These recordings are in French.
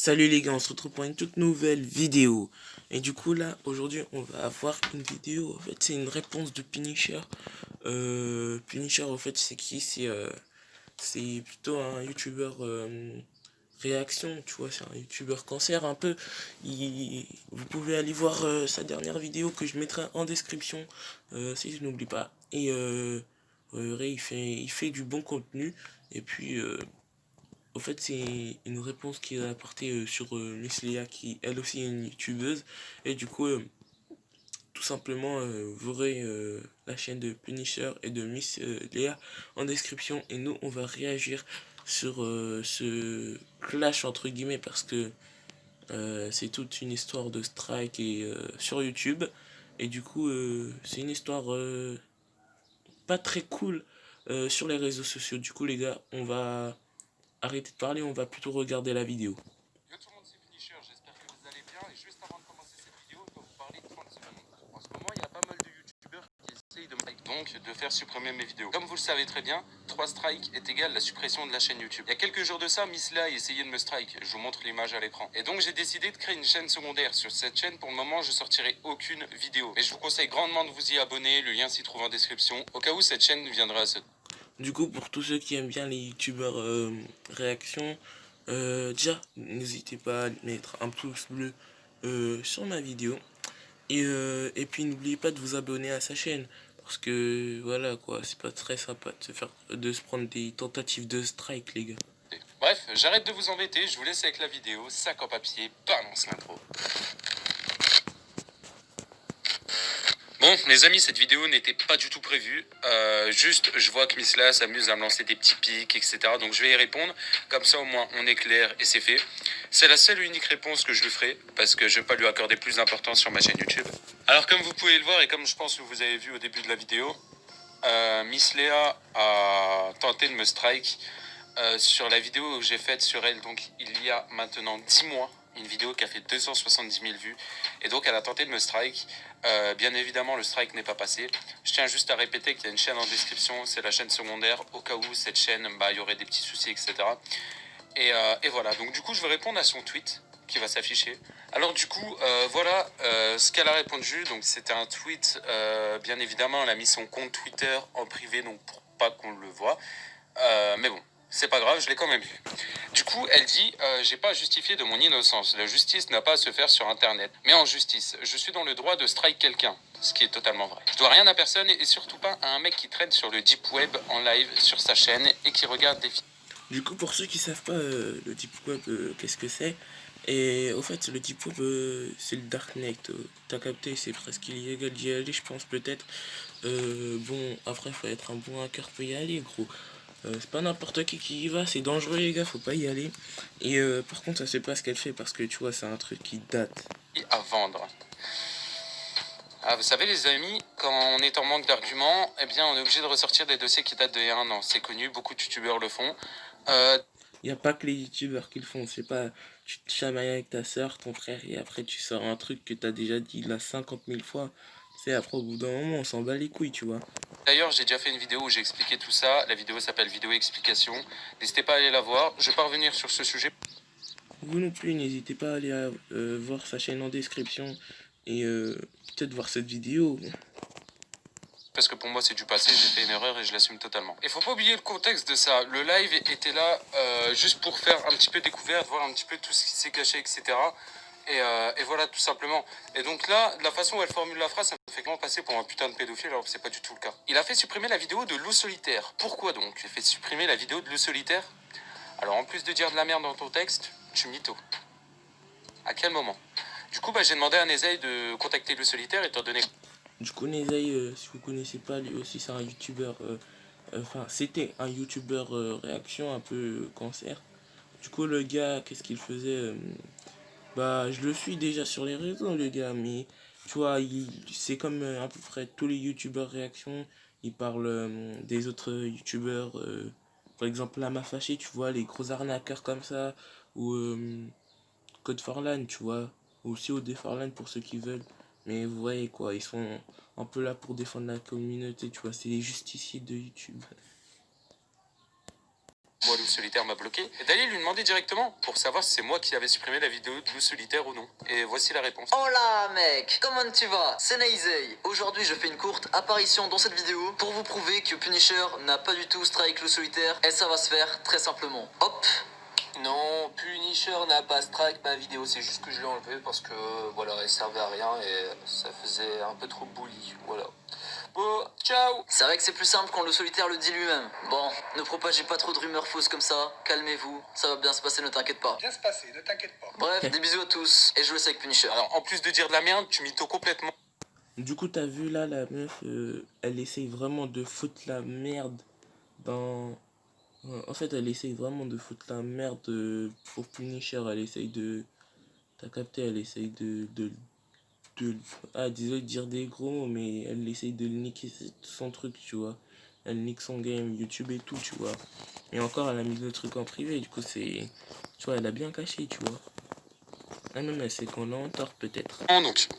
Salut les gars, on se retrouve pour une toute nouvelle vidéo. Et du coup là, aujourd'hui, on va avoir une vidéo. En fait, c'est une réponse de Punisher. Punisher, en fait, c'est qui? C'est plutôt un youtubeur réaction, tu vois, c'est un youtubeur cancer un peu. Vous pouvez aller voir sa dernière vidéo que je mettrai en description, si je n'oublie pas. Et ouais, il fait du bon contenu. Et puis au fait, c'est une réponse qu'il a apportée sur Miss Léa, qui elle aussi est une youtubeuse. Et du coup, tout simplement, vous aurez la chaîne de Punisher et de Miss Léa en description. Et nous, on va réagir sur ce clash entre guillemets parce que c'est toute une histoire de strike et sur YouTube. Et du coup, c'est une histoire pas très cool sur les réseaux sociaux. Du coup, les gars, on va arrêter de parler, on va plutôt regarder la vidéo. Yo tout le monde, c'est Punisher, j'espère que vous allez bien. Et juste avant de commencer cette vidéo, je dois vous parler 30 secondes. En ce moment, il y a pas mal de youtubeurs qui essayent de faire supprimer mes vidéos. Comme vous le savez très bien, 3 strikes est égal à la suppression de la chaîne YouTube. Il y a quelques jours de ça, Miss Lai essayait de me strike. Je vous montre l'image à l'écran. Et donc, j'ai décidé de créer une chaîne secondaire. Sur cette chaîne, pour le moment, je sortirai aucune vidéo. Mais je vous conseille grandement de vous y abonner. Le lien s'y trouve en description. Au cas où cette chaîne viendra à se... Du coup, pour tous ceux qui aiment bien les youtubeurs réactions, déjà, n'hésitez pas à mettre un pouce bleu sur ma vidéo. Et puis, n'oubliez pas de vous abonner à sa chaîne. Parce que, voilà, quoi, c'est pas très sympa de se prendre des tentatives de strike, les gars. Bref, j'arrête de vous embêter, je vous laisse avec la vidéo. Sac en papier, balance l'intro. Bon, les amis, cette vidéo n'était pas du tout prévue. Juste, je vois que Miss La s'amuse à me lancer des petits pics, etc. Donc je vais y répondre. Comme ça, au moins, on est clair et c'est fait. C'est la seule et unique réponse que je lui ferai, parce que je ne vais pas lui accorder plus d'importance sur ma chaîne YouTube. Alors, comme vous pouvez le voir, et comme je pense que vous avez vu au début de la vidéo, Miss Léa a tenté de me strike sur la vidéo que j'ai faite sur elle, donc il y a maintenant 10 mois. Une vidéo qui a fait 270 000 vues. Et donc, elle a tenté de me strike. Bien évidemment, le strike n'est pas passé. Je tiens juste à répéter qu'il y a une chaîne en description. C'est la chaîne secondaire. Au cas où cette chaîne, il y aurait des petits soucis, etc. Et voilà. Donc, du coup, je vais répondre à son tweet qui va s'afficher. Alors, du coup, voilà ce qu'elle a répondu. Donc, c'était un tweet. Bien évidemment, elle a mis son compte Twitter en privé, donc pour pas qu'on le voit. Mais bon, c'est pas grave, je l'ai quand même vu. Du coup, elle dit j'ai pas à justifier de mon innocence. La justice n'a pas à se faire sur Internet. Mais en justice, je suis dans le droit de strike quelqu'un. Ce qui est totalement vrai. Je dois rien à personne et surtout pas à un mec qui traîne sur le deep web en live sur sa chaîne et qui regarde des vidéos. Du coup, pour ceux qui savent pas le deep web, qu'est-ce que c'est? Et au fait, le deep web, c'est le darknet. T'as capté, c'est presque illégal d'y aller, je pense peut-être. Bon, après, faut être un bon hacker pour y aller, gros. C'est pas n'importe qui y va, c'est dangereux, les gars, faut pas y aller. Et par contre, ça c'est pas ce qu'elle fait parce que tu vois, c'est un truc qui date. À vendre. Ah, vous savez les amis, quand on est en manque d'arguments, eh bien on est obligé de ressortir des dossiers qui datent d'il y a un an. C'est connu, beaucoup de youtubeurs le font. Y a pas que les youtubeurs qui le font, c'est pas tu te chamailles avec ta soeur, ton frère, et après tu sors un truc que t'as déjà dit là 50 000 fois. C'est après au bout d'un moment, on s'en bat les couilles, tu vois. D'ailleurs, j'ai déjà fait une vidéo où j'ai expliqué tout ça. La vidéo s'appelle Vidéo Explication. N'hésitez pas à aller la voir. Je vais pas revenir sur ce sujet. Vous non plus, n'hésitez pas à aller voir sa chaîne en description et peut-être voir cette vidéo. Parce que pour moi, c'est du passé. J'ai fait une erreur et je l'assume totalement. Et faut pas oublier le contexte de ça. Le live était là juste pour faire un petit peu découverte, voir un petit peu tout ce qui s'est caché, etc. Et voilà, tout simplement. Et donc là, la façon où elle formule la phrase, ça me fait clairement passer pour un putain de pédophile, alors que c'est pas du tout le cas. Il a fait supprimer la vidéo de Loup Solitaire. Pourquoi donc il a fait supprimer la vidéo de Loup Solitaire? Alors en plus de dire de la merde dans ton texte, tu mytho. À quel moment? Du coup, j'ai demandé à Nezaï de contacter Loup Solitaire, étant donné... Du coup, Nezai, si vous connaissez pas, lui aussi c'est un youtubeur. Enfin, c'était un youtubeur réaction un peu cancer. Du coup, le gars, qu'est-ce qu'il faisait bah, je le suis déjà sur les réseaux, le gars, mais tu vois, c'est comme à peu près tous les youtubeurs réaction. Il parle des autres youtubeurs, par exemple, Lama Fâché, tu vois, les gros arnaqueurs comme ça, ou Code Forlan, tu vois, ou aussi au Forlan pour ceux qui veulent. Mais vous voyez quoi, ils sont un peu là pour défendre la communauté, tu vois, c'est les justiciers de YouTube. moi Loup Solitaire m'a bloqué, et d'aller lui demander directement pour savoir si c'est moi qui avais supprimé la vidéo de Loup Solitaire ou non. Et voici la réponse. Oh là mec, comment tu vas? C'est Naizei. Aujourd'hui je fais une courte apparition dans cette vidéo pour vous prouver que Punisher n'a pas du tout strike Loup Solitaire et ça va se faire très simplement. Hop. Non, Punisher n'a pas strike ma vidéo, c'est juste que je l'ai enlevé parce que voilà, elle servait à rien et ça faisait un peu trop bully, voilà. Bon, ciao. C'est vrai que c'est plus simple quand le solitaire le dit lui-même. Bon, ne propagez pas trop de rumeurs fausses comme ça, calmez-vous, ça va bien se passer, ne t'inquiète pas. Bien se passer, ne t'inquiète pas. Bref, des bisous à tous, et je le sais avec Punisher. Alors en plus de dire de la merde, tu mytho complètement. Du coup, t'as vu là, la meuf, elle essaye vraiment de foutre la merde dans... En fait, elle essaye vraiment de foutre la merde pour Punisher. Elle essaye de... T'as capté, elle essaye Ah, désolé de dire des gros mots, mais elle essaye de niquer son truc, tu vois. Elle nique son game, YouTube et tout, tu vois. Et encore, elle a mis le truc en privé, du coup, c'est... Tu vois, elle a bien caché, tu vois. Ah non, mais c'est qu'on a en tort, peut-être. Donc,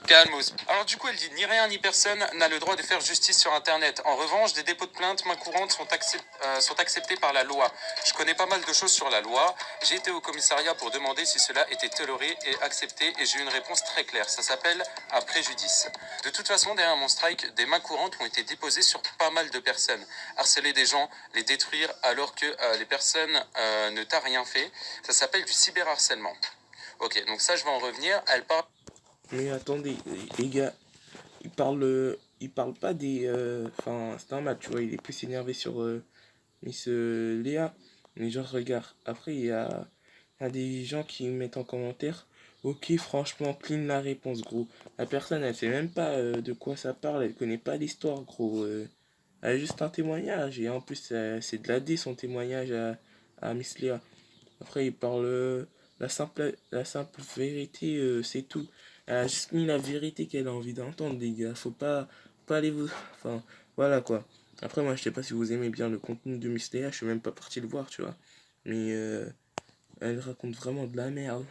calmos. Alors du coup, elle dit ni rien ni personne n'a le droit de faire justice sur Internet. En revanche, des dépôts de plainte main courante sont acceptés par la loi. Je connais pas mal de choses sur la loi. J'ai été au commissariat pour demander si cela était toléré et accepté et j'ai eu une réponse très claire. Ça s'appelle un préjudice. De toute façon, derrière mon strike, des mains courantes ont été déposées sur pas mal de personnes. Harceler des gens, les détruire alors que les personnes ne t'a rien fait, ça s'appelle du cyberharcèlement. Ok, donc ça, je vais en revenir. Elle parle... Mais attendez, les gars, il parle pas des... Enfin, c'est un match, tu vois, il est plus énervé sur Miss Léa. Mais genre, regarde, après, il y a des gens qui mettent en commentaire, ok, franchement, clean la réponse, gros. La personne, elle sait même pas de quoi ça parle, elle connaît pas l'histoire, gros. Elle a juste un témoignage, et en plus, c'est de la D, son témoignage à Miss Léa. Après, il parle la simple vérité, c'est tout. Elle a juste mis la vérité qu'elle a envie d'entendre, les gars. Faut pas aller vous. Enfin, voilà quoi. Après, moi, je sais pas si vous aimez bien le contenu de Miss Léa, je suis même pas parti le voir, tu vois. Mais elle raconte vraiment de la merde.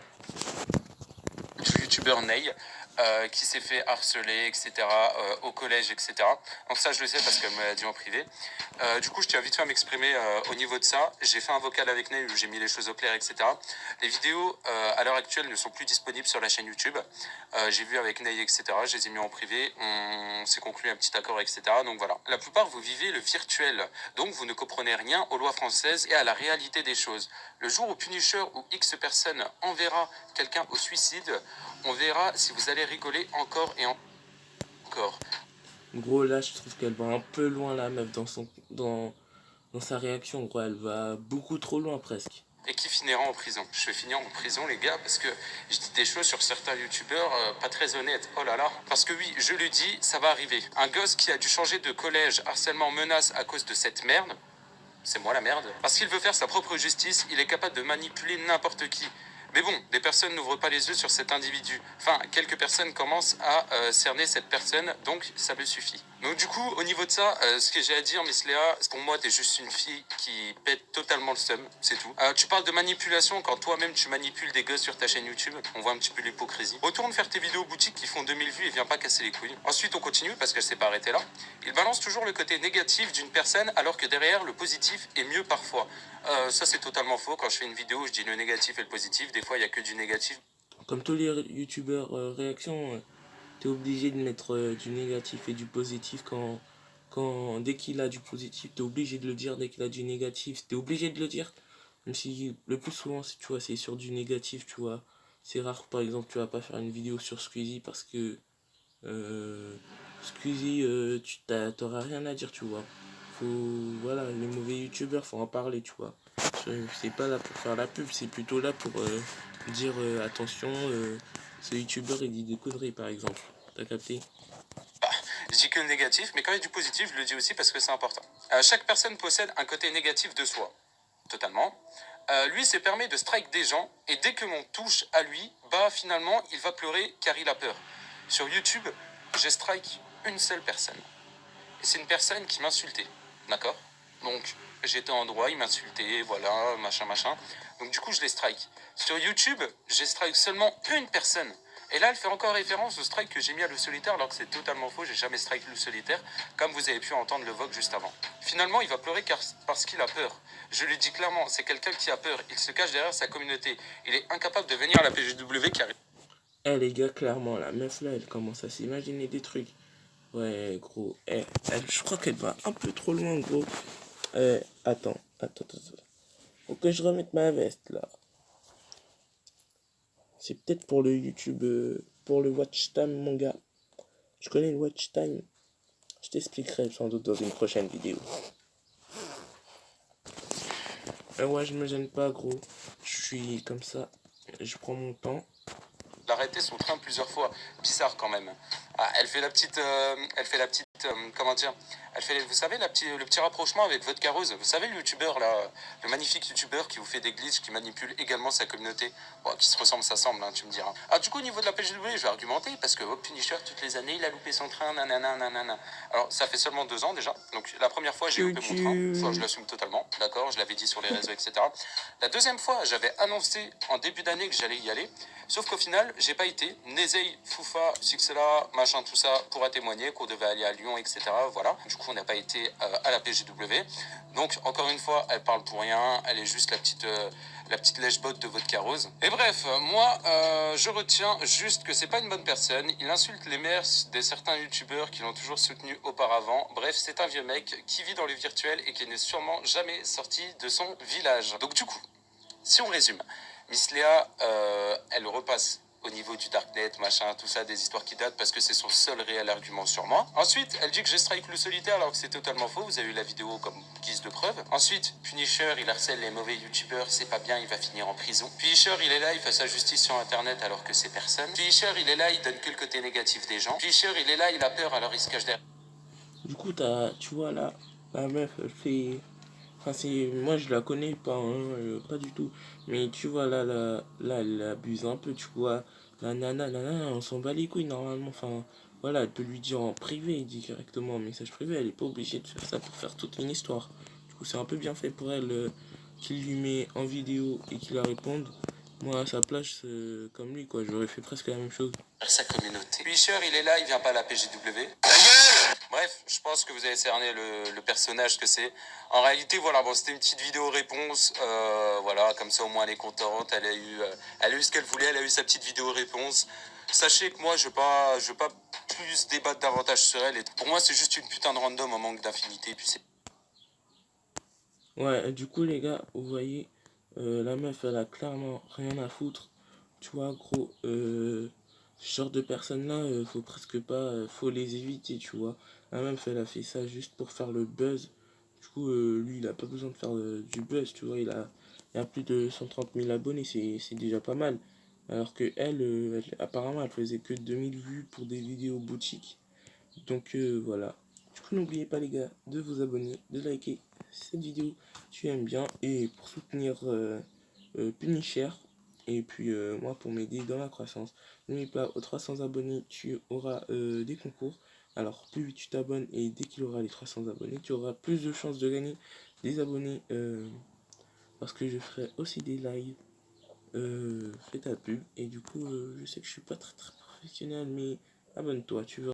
du youtubeur Ney qui s'est fait harceler, etc. Au collège, etc. Donc ça, je le sais parce qu'elle me l'a dit en privé. Du coup, je tiens vite fait à m'exprimer au niveau de ça. J'ai fait un vocal avec Ney où j'ai mis les choses au clair, etc. Les vidéos, à l'heure actuelle, ne sont plus disponibles sur la chaîne YouTube. J'ai vu avec Ney, etc. Je les ai mis en privé. On s'est conclu un petit accord, etc. Donc voilà. La plupart, vous vivez le virtuel. Donc, vous ne comprenez rien aux lois françaises et à la réalité des choses. Le jour où Punisher ou X personne enverra quelqu'un au suicide, on verra si vous allez rigoler encore et encore. Gros, là, je trouve qu'elle va un peu loin, la meuf, dans sa réaction, gros. Elle va beaucoup trop loin, presque. Et qui finira en prison. Je vais finir en prison, les gars, parce que je dis des choses sur certains youtubeurs pas très honnêtes. Oh là là. Parce que oui, je le dis, ça va arriver. Un gosse qui a dû changer de collège, harcèlement, menace à cause de cette merde, c'est moi la merde. Parce qu'il veut faire sa propre justice, il est capable de manipuler n'importe qui. Mais bon, des personnes n'ouvrent pas les yeux sur cet individu. Enfin, quelques personnes commencent à cerner cette personne, donc ça me suffit. Donc du coup, au niveau de ça, ce que j'ai à dire, Miss Léa, pour moi, t'es juste une fille qui pète totalement le seum, c'est tout. Tu parles de manipulation quand toi-même tu manipules des gosses sur ta chaîne YouTube. On voit un petit peu l'hypocrisie. Retourne faire tes vidéos boutiques qui font 2000 vues et viens pas casser les couilles. Ensuite, on continue parce qu'elle s'est pas arrêtée là. Il balance toujours le côté négatif d'une personne alors que derrière, le positif est mieux parfois. Ça, c'est totalement faux. Quand je fais une vidéo, je dis le négatif et le positif. Des fois, il y a que du négatif. Comme tous les youtubeurs réaction, t'es obligé de mettre du négatif et du positif dès qu'il a du positif, t'es obligé de le dire. Dès qu'il a du négatif, t'es obligé de le dire. Même si le plus souvent, tu vois, c'est sur du négatif, tu vois. C'est rare, par exemple, tu vas pas faire une vidéo sur Squeezie parce que Squeezie, t'auras rien à dire, tu vois. Voilà, les mauvais youtubeurs, faut en parler, tu vois. C'est pas là pour faire la pub, c'est plutôt là pour dire attention, ce youtubeur il dit des conneries, par exemple. T'as capté? Je dis que le négatif, mais quand il y a du positif, je le dis aussi parce que c'est important. Chaque personne possède un côté négatif de soi. Totalement. Lui, c'est permet de strike des gens, et dès que l'on touche à lui, bah finalement, il va pleurer car il a peur. Sur YouTube, j'ai strike une seule personne. Et c'est une personne qui m'insultait. D'accord? Donc, j'étais en droit, il m'insultait, voilà, machin, machin. Donc, du coup, je les strike. Sur YouTube, j'ai strike seulement une personne. Et là, elle fait encore référence au strike que j'ai mis à loup solitaire, alors que c'est totalement faux, j'ai jamais strike loup solitaire, comme vous avez pu entendre le vogue juste avant. Finalement, il va pleurer parce qu'il a peur. Je lui dis clairement, c'est quelqu'un qui a peur, il se cache derrière sa communauté. Il est incapable de venir à la PGW car... Eh les gars, clairement, la meuf là, elle commence à s'imaginer des trucs. Ouais, gros. Je crois qu'elle va un peu trop loin, gros. Attends. Faut que je remette ma veste là. C'est peut-être pour le YouTube, pour le watch time, mon gars. Tu connais le watch time? Je t'expliquerai sans doute dans une prochaine vidéo. Ouais, je me gêne pas, gros. Je suis comme ça. Je prends mon temps. Arrêté son train plusieurs fois. Bizarre quand même. Ah, elle fait la petite, comment dire, vous savez, le petit rapprochement avec Vodka Rose. Vous savez, le youtubeur là, le magnifique youtubeur qui vous fait des glitches, qui manipule également sa communauté. Bon, qui se ressemble, ça semble, hein, tu me diras. Ah, du coup, au niveau de la PGW, je vais argumenter parce que Punisher, toutes les années, il a loupé son train, nanana. Alors, ça fait seulement 2 ans déjà. Donc, la première fois, j'ai loupé mon train. Soit je l'assume totalement, d'accord, je l'avais dit sur les réseaux, etc. La deuxième fois, j'avais annoncé en début d'année que j'allais y aller. Sauf qu'au final, j'ai pas été. Nezei, Foufa, Suxela, machin, tout ça, pourra témoigner qu'on devait aller à Lyon, etc. Voilà. Du coup, on n'a pas été à la PGW. Donc, encore une fois, elle parle pour rien. Elle est juste la petite lèche-botte de Vodka Rose. Et bref, moi, je retiens juste que c'est pas une bonne personne. Il insulte les mères de certains youtubeurs qui l'ont toujours soutenu auparavant. Bref, c'est un vieux mec qui vit dans le virtuel et qui n'est sûrement jamais sorti de son village. Donc, du coup, si on résume, Miss Léa, elle repasse au niveau du Darknet, machin, tout ça, des histoires qui datent, parce que c'est son seul réel argument sur moi. Ensuite, elle dit que j'ai strike le solitaire, alors que c'est totalement faux, vous avez eu la vidéo comme guise de preuve. Ensuite, Punisher, il harcèle les mauvais youtubeurs, c'est pas bien, il va finir en prison. Punisher, il est là, il fait sa justice sur internet, alors que c'est personne. Punisher, il est là, il donne que le côté négatif des gens. Punisher, il est là, il a peur, alors il se cache derrière. Du coup, tu vois là, la meuf, elle fait. Enfin, moi je la connais pas, hein, pas du tout. Mais tu vois là, elle abuse un peu, tu vois. La nana, on s'en bat les couilles normalement. Enfin, voilà, elle peut lui dire en privé, directement en message privé. Elle est pas obligée de faire ça pour faire toute une histoire. Du coup, c'est un peu bien fait pour elle qu'il lui met en vidéo et qu'il la réponde. Moi, à sa place, comme lui, quoi, j'aurais fait presque la même chose. Sa communauté. Punisher, il est là, il vient pas à la PGW. Bref, je pense que vous avez cerné le personnage que c'est. En réalité, voilà, bon, c'était une petite vidéo réponse. Voilà, comme ça au moins elle est contente. Elle a eu ce qu'elle voulait. Elle a eu sa petite vidéo réponse. Sachez que moi, je veux pas plus débattre davantage sur elle. Et pour moi, c'est juste une putain de random en manque d'infinité. Puis c'est... Ouais, du coup, les gars, vous voyez, la meuf, elle a clairement rien à foutre. Tu vois, gros, ce genre de personnes-là, faut presque pas, faut les éviter, tu vois. La meuf, elle a fait ça juste pour faire le buzz. Du coup, lui, il a pas besoin de faire du buzz, tu vois. Il a plus de 130 000 abonnés, c'est déjà pas mal. Alors que apparemment, elle faisait que 2000 vues pour des vidéos boutiques. Donc voilà. Du coup, n'oubliez pas les gars de vous abonner, de liker cette vidéo si tu aimes bien et pour soutenir Punisher et puis moi pour m'aider dans la croissance. N'oublie pas, aux 300 abonnés, tu auras des concours. Alors plus vite tu t'abonnes et dès qu'il aura les 300 abonnés, tu auras plus de chances de gagner des abonnés parce que je ferai aussi des lives. Fais ta pub et du coup je sais que je suis pas très professionnel mais abonne-toi, tu verras.